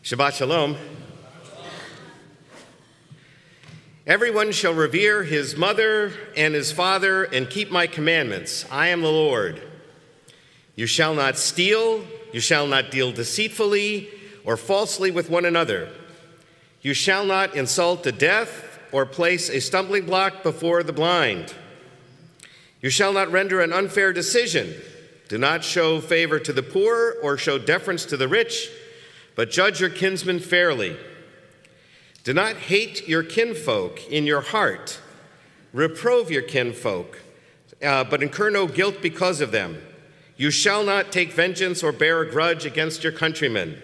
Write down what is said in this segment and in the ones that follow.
Shabbat Shalom. Everyone shall revere his mother and his father and keep my commandments. I am the Lord. You shall not steal, you shall not deal deceitfully or falsely with one another. You shall not insult the deaf or place a stumbling block before the blind. You shall not render an unfair decision. Do not show favor to the poor or show deference to the rich, but judge your kinsmen fairly. Do not hate your kinfolk in your heart. Reprove your kinfolk, but incur no guilt because of them. You shall not take vengeance or bear a grudge against your countrymen.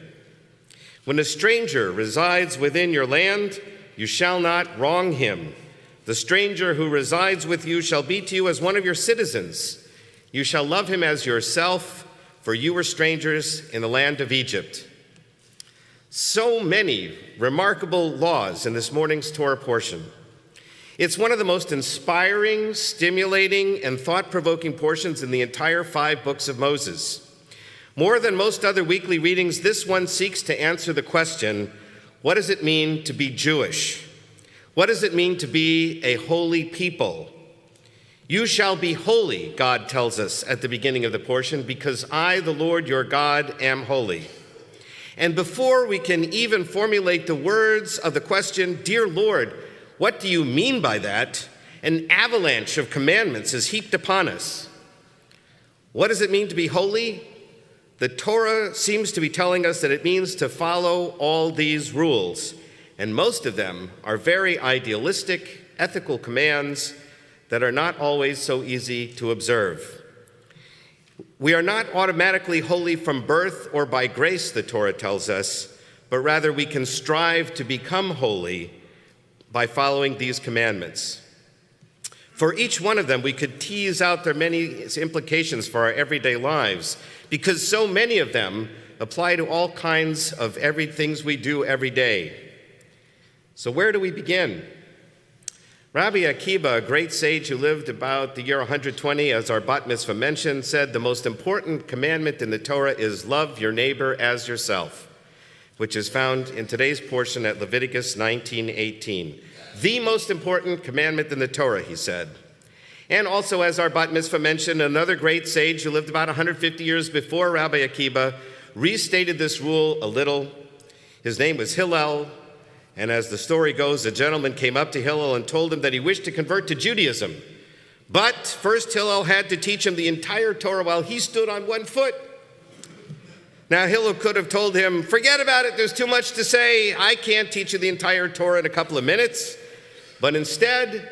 When a stranger resides within your land, you shall not wrong him. The stranger who resides with you shall be to you as one of your citizens. You shall love him as yourself, for you were strangers in the land of Egypt. So many remarkable laws in this morning's Torah portion. It's one of the most inspiring, stimulating, and thought-provoking portions in the entire 5 books of Moses. More than most other weekly readings, this one seeks to answer the question, what does it mean to be Jewish? What does it mean to be a holy people? You shall be holy, God tells us at the beginning of the portion, because I, the Lord your God, am holy. And before we can even formulate the words of the question, Dear Lord, what do you mean by that? An avalanche of commandments is heaped upon us. What does it mean to be holy? The Torah seems to be telling us that it means to follow all these rules, and most of them are very idealistic, ethical commands that are not always so easy to observe. We are not automatically holy from birth or by grace, the Torah tells us, but rather we can strive to become holy by following these commandments. For each one of them, we could tease out their many implications for our everyday lives, because so many of them apply to all kinds of things we do every day. So where do we begin? Rabbi Akiba, a great sage who lived about the year 120, as our bat mitzvah mentioned, said the most important commandment in the Torah is love your neighbor as yourself, which is found in today's portion at Leviticus 19:18. The most important commandment in the Torah, he said. And also, as our bat mitzvah mentioned, another great sage who lived about 150 years before Rabbi Akiba restated this rule a little. His name was Hillel. And as the story goes, a gentleman came up to Hillel and told him that he wished to convert to Judaism. But first Hillel had to teach him the entire Torah while he stood on one foot. Now Hillel could have told him, forget about it, there's too much to say. I can't teach you the entire Torah in a couple of minutes. But instead,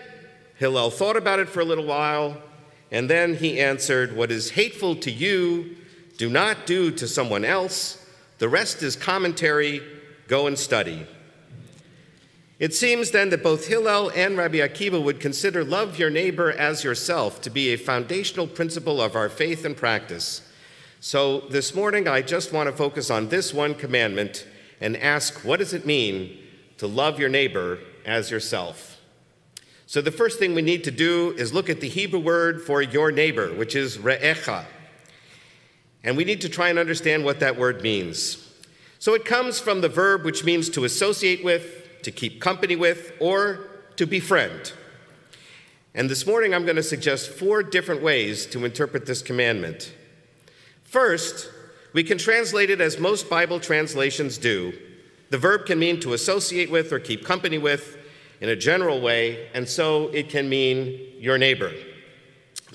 Hillel thought about it for a little while, and then he answered, what is hateful to you, do not do to someone else. The rest is commentary, go and study. It seems then that both Hillel and Rabbi Akiba would consider love your neighbor as yourself to be a foundational principle of our faith and practice. So this morning, I just want to focus on this one commandment and ask, what does it mean to love your neighbor as yourself? So the first thing we need to do is look at the Hebrew word for your neighbor, which is re'echa. And we need to try and understand what that word means. So it comes from the verb which means to associate with, to keep company with, or to befriend. And this morning I'm going to suggest 4 different ways to interpret this commandment. First, we can translate it as most Bible translations do. The verb can mean to associate with or keep company with in a general way, and so it can mean your neighbor.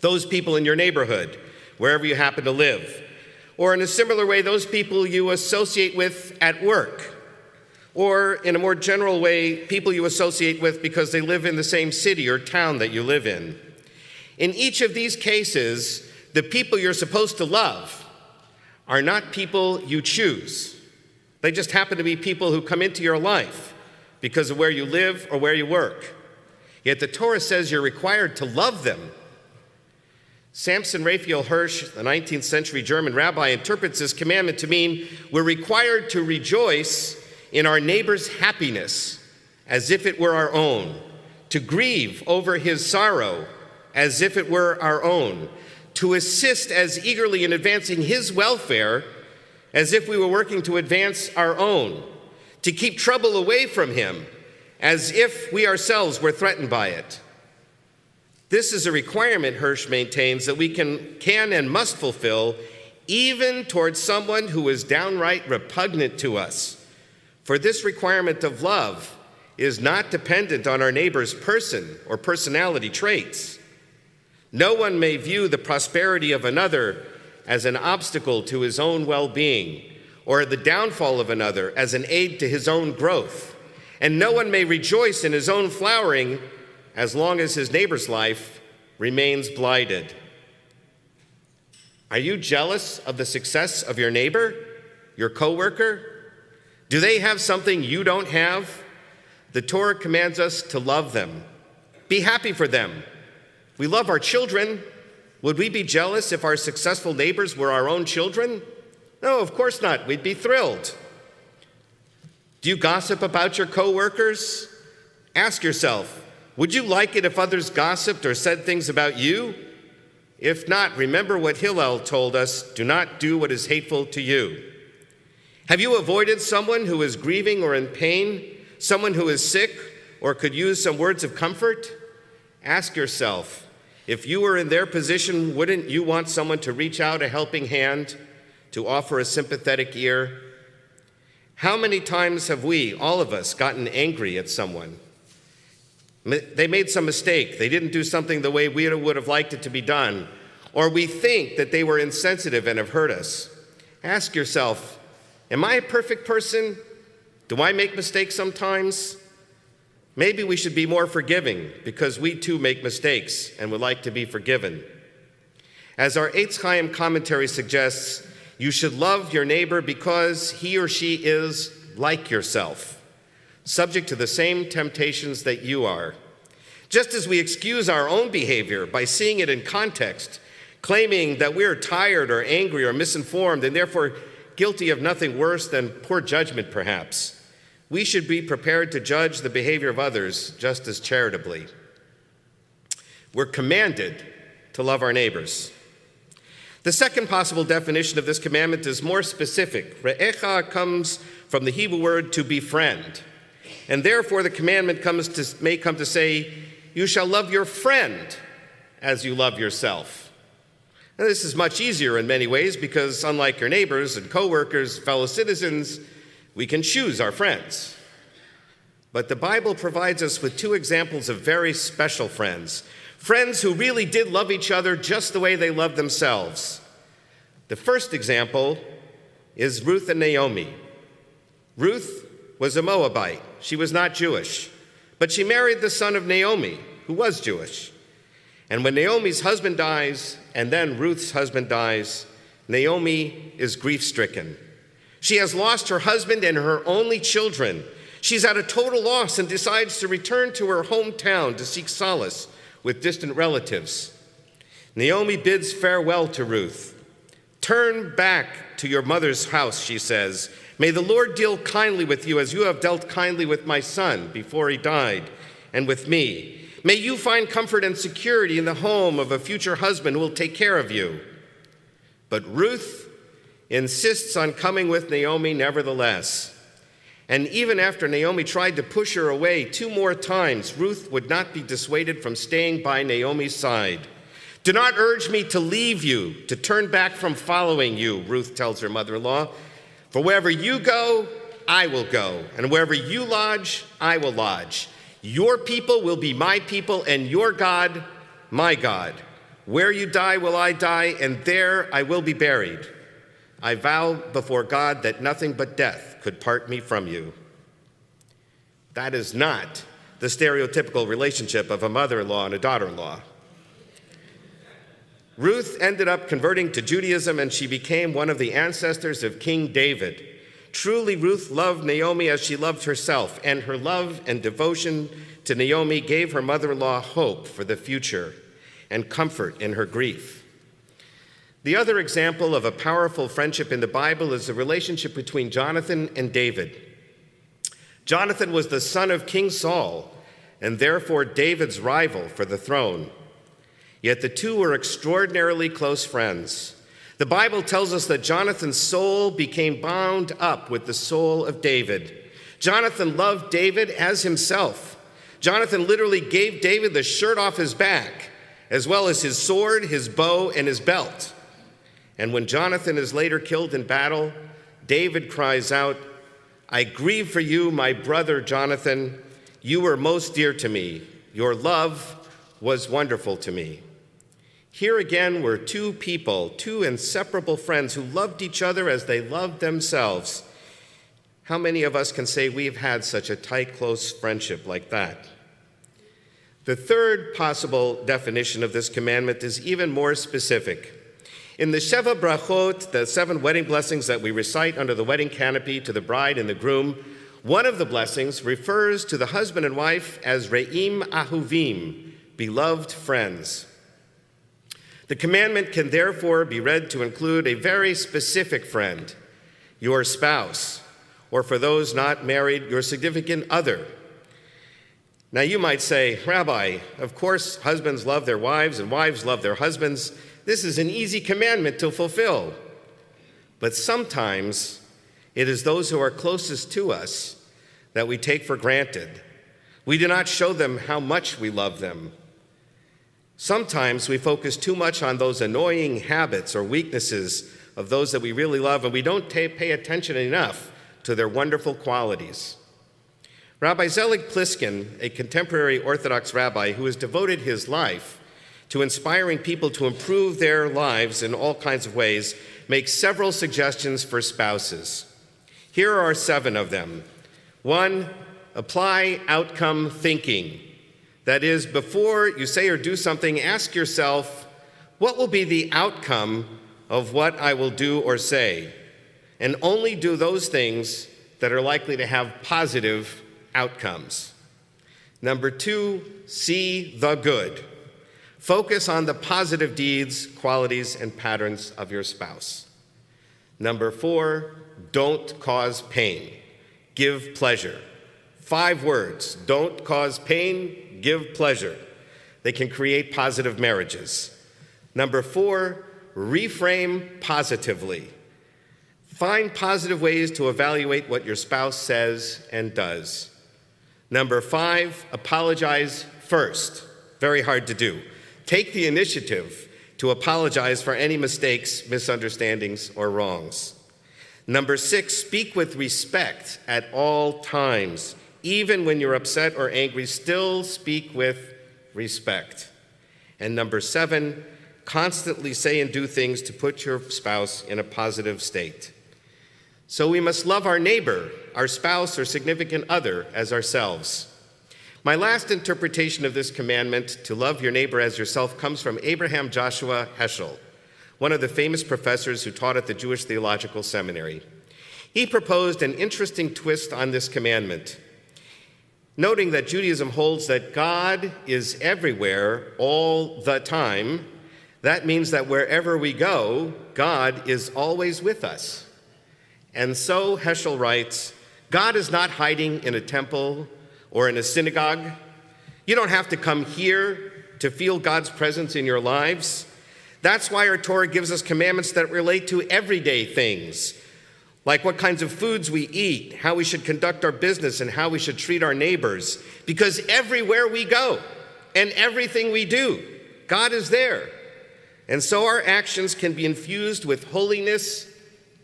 Those people in your neighborhood, wherever you happen to live. Or in a similar way, those people you associate with at work. Or in a more general way, people you associate with because they live in the same city or town that you live in. In each of these cases, the people you're supposed to love are not people you choose. They just happen to be people who come into your life because of where you live or where you work. Yet the Torah says you're required to love them. Samson Raphael Hirsch, the 19th century German rabbi, interprets this commandment to mean we're required to rejoice in our neighbor's happiness as if it were our own, to grieve over his sorrow as if it were our own, to assist as eagerly in advancing his welfare as if we were working to advance our own, to keep trouble away from him, as if we ourselves were threatened by it. This is a requirement, Hirsch maintains, that we can and must fulfill even towards someone who is downright repugnant to us. For this requirement of love is not dependent on our neighbor's person or personality traits. No one may view the prosperity of another as an obstacle to his own well-being, or the downfall of another as an aid to his own growth. And no one may rejoice in his own flowering as long as his neighbor's life remains blighted. Are you jealous of the success of your neighbor, your coworker? Do they have something you don't have? The Torah commands us to love them. Be happy for them. We love our children. Would we be jealous if our successful neighbors were our own children? No, of course not. We'd be thrilled. Do you gossip about your coworkers? Ask yourself, would you like it if others gossiped or said things about you? If not, remember what Hillel told us, do not do what is hateful to you. Have you avoided someone who is grieving or in pain, someone who is sick or could use some words of comfort? Ask yourself, if you were in their position, wouldn't you want someone to reach out a helping hand, to offer a sympathetic ear? How many times have we, all of us, gotten angry at someone? They made some mistake. They didn't do something the way we would have liked it to be done. Or we think that they were insensitive and have hurt us. Ask yourself, am I a perfect person? Do I make mistakes sometimes? Maybe we should be more forgiving because we too make mistakes and would like to be forgiven. As our Eitz Chaim commentary suggests, you should love your neighbor because he or she is like yourself, subject to the same temptations that you are. Just as we excuse our own behavior by seeing it in context, claiming that we're tired or angry or misinformed and therefore guilty of nothing worse than poor judgment perhaps, we should be prepared to judge the behavior of others just as charitably. We're commanded to love our neighbors. The second possible definition of this commandment is more specific. Re'echa comes from the Hebrew word to befriend. And therefore the commandment may come to say, you shall love your friend as you love yourself. Now, this is much easier in many ways because unlike your neighbors and coworkers, fellow citizens, we can choose our friends. But the Bible provides us with two examples of very special friends who really did love each other just the way they loved themselves. The first example is Ruth and Naomi. Ruth was a Moabite. She was not Jewish, but she married the son of Naomi, who was Jewish. And when Naomi's husband dies, and then Ruth's husband dies, Naomi is grief-stricken. She has lost her husband and her only children. She's at a total loss and decides to return to her hometown to seek solace with distant relatives. Naomi bids farewell to Ruth. Turn back to your mother's house, she says. May the Lord deal kindly with you as you have dealt kindly with my son before he died, and with me. May you find comfort and security in the home of a future husband who will take care of you. But Ruth insists on coming with Naomi nevertheless. And even after Naomi tried to push her away 2 more times, Ruth would not be dissuaded from staying by Naomi's side. Do not urge me to leave you, to turn back from following you, Ruth tells her mother-in-law. For wherever you go, I will go, and wherever you lodge, I will lodge. Your people will be my people, and your God, my God. Where you die will I die, and there I will be buried. I vow before God that nothing but death could part me from you. That is not the stereotypical relationship of a mother-in-law and a daughter-in-law. Ruth ended up converting to Judaism, and she became one of the ancestors of King David. Truly, Ruth loved Naomi as she loved herself, and her love and devotion to Naomi gave her mother-in-law hope for the future and comfort in her grief. The other example of a powerful friendship in the Bible is the relationship between Jonathan and David. Jonathan was the son of King Saul, and therefore David's rival for the throne. Yet the two were extraordinarily close friends. The Bible tells us that Jonathan's soul became bound up with the soul of David. Jonathan loved David as himself. Jonathan literally gave David the shirt off his back, as well as his sword, his bow, and his belt. And when Jonathan is later killed in battle, David cries out, "I grieve for you, my brother Jonathan. You were most dear to me. Your love was wonderful to me." Here again were two people, two inseparable friends who loved each other as they loved themselves. How many of us can say we've had such a tight, close friendship like that? The third possible definition of this commandment is even more specific. In the Sheva Brachot, the 7 wedding blessings that we recite under the wedding canopy to the bride and the groom, one of the blessings refers to the husband and wife as Re'im Ahuvim, beloved friends. The commandment can therefore be read to include a very specific friend, your spouse, or for those not married, your significant other. Now you might say, "Rabbi, of course husbands love their wives and wives love their husbands. This is an easy commandment to fulfill." But sometimes it is those who are closest to us that we take for granted. We do not show them how much we love them. Sometimes we focus too much on those annoying habits or weaknesses of those that we really love, and we don't pay attention enough to their wonderful qualities. Rabbi Zelig Pliskin, a contemporary Orthodox rabbi who has devoted his life to inspiring people to improve their lives in all kinds of ways, makes several suggestions for spouses. Here are 7 of them. 1, apply outcome thinking. That is, before you say or do something, ask yourself, what will be the outcome of what I will do or say? And only do those things that are likely to have positive outcomes. Number 2, see the good. Focus on the positive deeds, qualities, and patterns of your spouse. Number 4, don't cause pain. Give pleasure. 5 words: don't cause pain, give pleasure. They can create positive marriages. Number 4, reframe positively. Find positive ways to evaluate what your spouse says and does. Number 5, apologize first. Very hard to do. Take the initiative to apologize for any mistakes, misunderstandings, or wrongs. Number 6, speak with respect at all times. Even when you're upset or angry, still speak with respect. And number 7, constantly say and do things to put your spouse in a positive state. So we must love our neighbor, our spouse, or significant other as ourselves. My last interpretation of this commandment, to love your neighbor as yourself, comes from Abraham Joshua Heschel, one of the famous professors who taught at the Jewish Theological Seminary. He proposed an interesting twist on this commandment, noting that Judaism holds that God is everywhere all the time. That means that wherever we go, God is always with us. And so, Heschel writes, God is not hiding in a temple or in a synagogue. You don't have to come here to feel God's presence in your lives. That's why our Torah gives us commandments that relate to everyday things, like what kinds of foods we eat, how we should conduct our business, and how we should treat our neighbors. Because everywhere we go and everything we do, God is there. And so our actions can be infused with holiness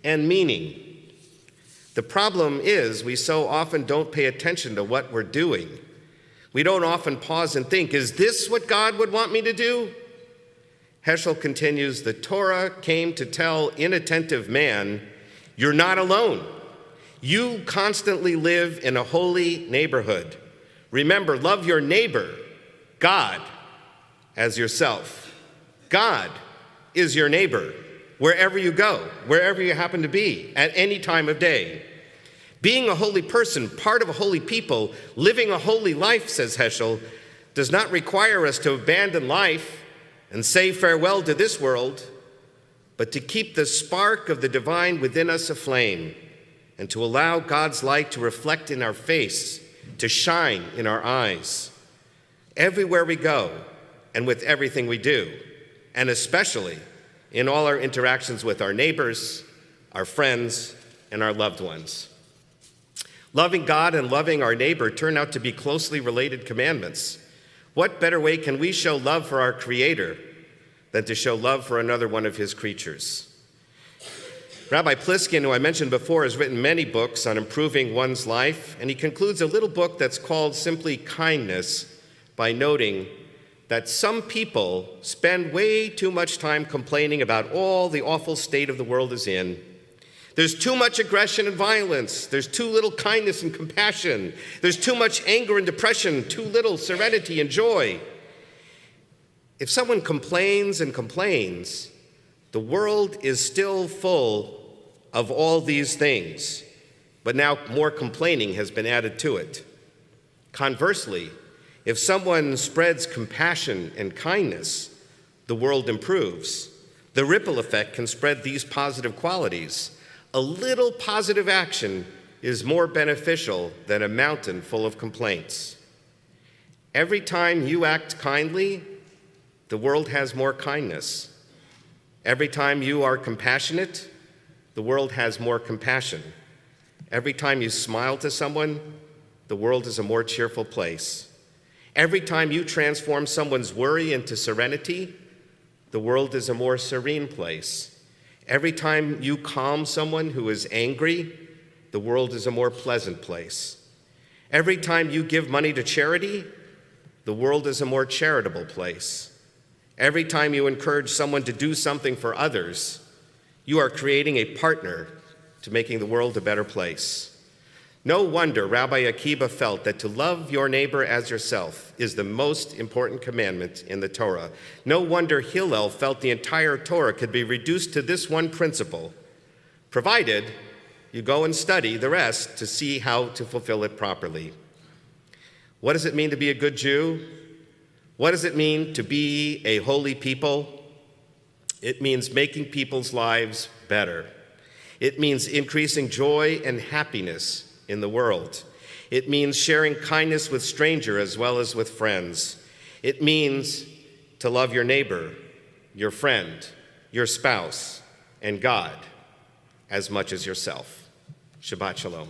and meaning. The problem is we so often don't pay attention to what we're doing. We don't often pause and think, is this what God would want me to do? Heschel continues, the Torah came to tell inattentive man, you're not alone. You constantly live in a holy neighborhood. Remember, love your neighbor, God, as yourself. God is your neighbor, wherever you go, wherever you happen to be, at any time of day. Being a holy person, part of a holy people, living a holy life, says Heschel, does not require us to abandon life and say farewell to this world, but to keep the spark of the divine within us aflame and to allow God's light to reflect in our face, to shine in our eyes, everywhere we go and with everything we do, and especially in all our interactions with our neighbors, our friends, and our loved ones. Loving God and loving our neighbor turn out to be closely related commandments. What better way can we show love for our Creator than to show love for another one of his creatures? Rabbi Pliskin, who I mentioned before, has written many books on improving one's life, and he concludes a little book that's called simply Kindness by noting that some people spend way too much time complaining about all the awful state of the world is in. There's too much aggression and violence. There's too little kindness and compassion. There's too much anger and depression, too little serenity and joy. If someone complains and complains, the world is still full of all these things, but now more complaining has been added to it. Conversely, if someone spreads compassion and kindness, the world improves. The ripple effect can spread these positive qualities. A little positive action is more beneficial than a mountain full of complaints. Every time you act kindly, the world has more kindness. Every time you are compassionate, the world has more compassion. Every time you smile to someone, the world is a more cheerful place. Every time you transform someone's worry into serenity, the world is a more serene place. Every time you calm someone who is angry, the world is a more pleasant place. Every time you give money to charity, the world is a more charitable place. Every time you encourage someone to do something for others, you are creating a partner to making the world a better place. No wonder Rabbi Akiva felt that to love your neighbor as yourself is the most important commandment in the Torah. No wonder Hillel felt the entire Torah could be reduced to this one principle, provided you go and study the rest to see how to fulfill it properly. What does it mean to be a good Jew? What does it mean to be a holy people? It means making people's lives better. It means increasing joy and happiness in the world. It means sharing kindness with strangers as well as with friends. It means to love your neighbor, your friend, your spouse, and God as much as yourself. Shabbat Shalom.